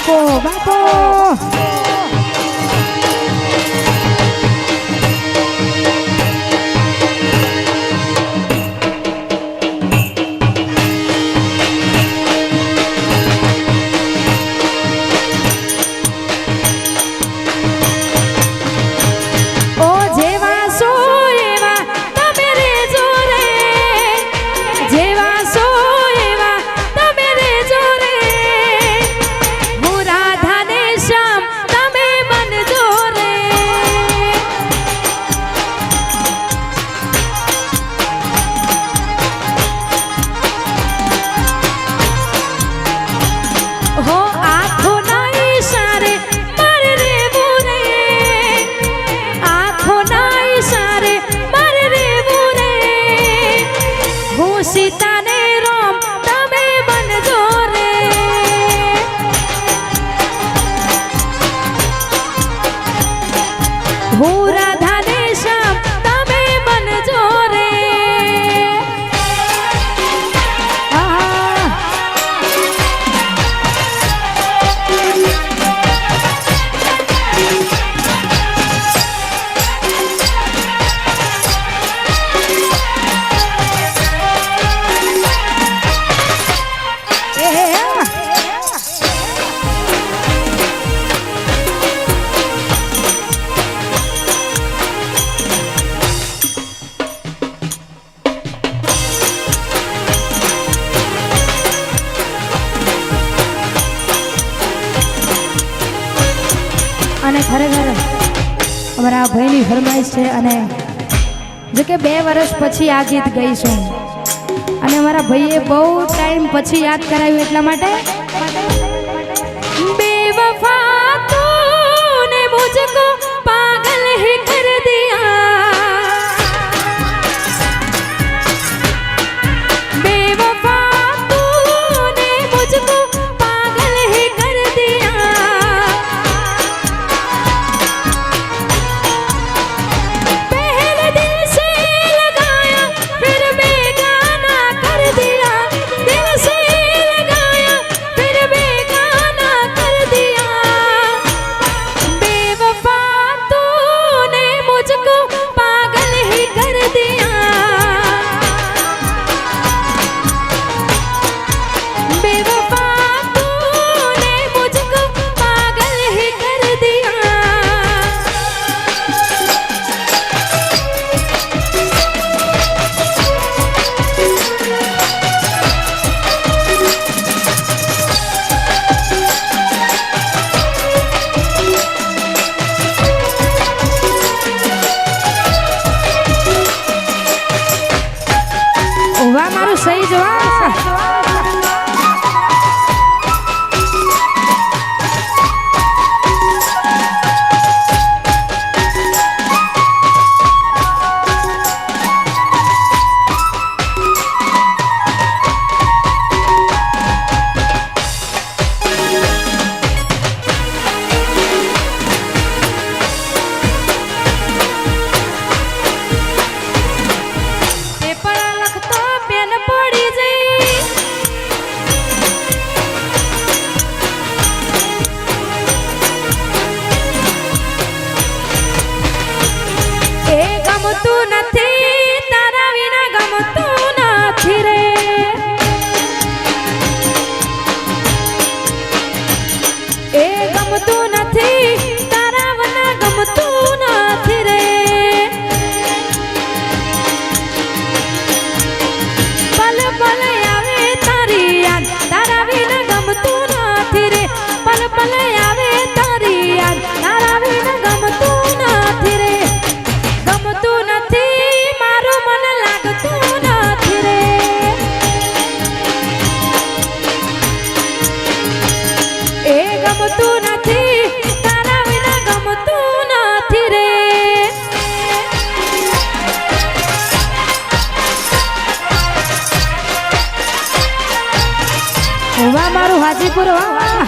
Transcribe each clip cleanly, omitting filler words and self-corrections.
બાપો બાપો અને ખરેખર અમારા ભાઈની ફરમાઈશ છે અને જો કે 2 વર્ષ પછી આ ગીત ગઈશું અને અમારા ભાઈએ બહુ ટાઈમ પછી યાદ કરાવ્યું એટલા માટે બેવફા તૂને મુझको પાગલ હી કર દિયા બેવફા તૂને મુझको પાગલ હી કર દિયા पहले दिल से लगाया फिर बेगाना कर दिया दिल से लगाया फिर बेगाना कर दिया बेवफा तूने मुझको पागल ही कर दिया बेवफा तूने मुझको पागल ही कर दिया વાહ મારું સહી જવાબ પેપર લખતો પેન પડી જઈ એ ગમતું નથી તારા વિના ગમતું નથી રે એ ગમતું નથી તારા વિના ગમતું નથી રે પલ પલ આવે તારી યાદ તારા વિના ગમતું નથી રે પલ પલ આવે તારી યાદ તારા વિના ગમતું નથી રે ગમતું નથી મારું મન લાગતું નથી રે એ ગમતું નથી તારા વિના ગમતું નથી રે વાહ મારું હાજીપુર વાહ વાહ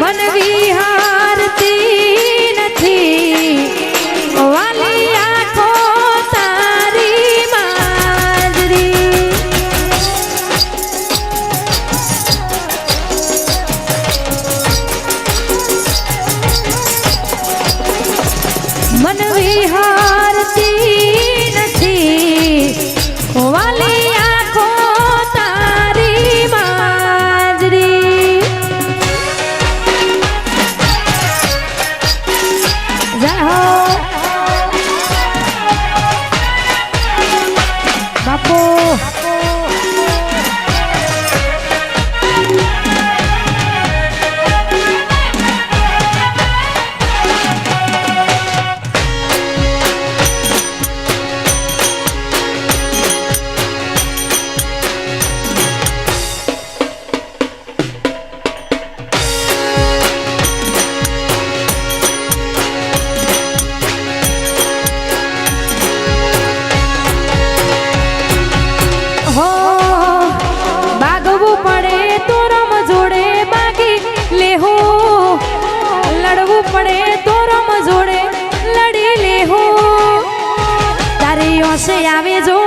મન વિહારતી નથી વાલી આંખો તારી માજરી મન વિહારતી નથી વાલી આંખો તારી માજરી જય હો બાપુ પડે તો રમ જોડે લડી લેહો તારી ઓસે આવે જો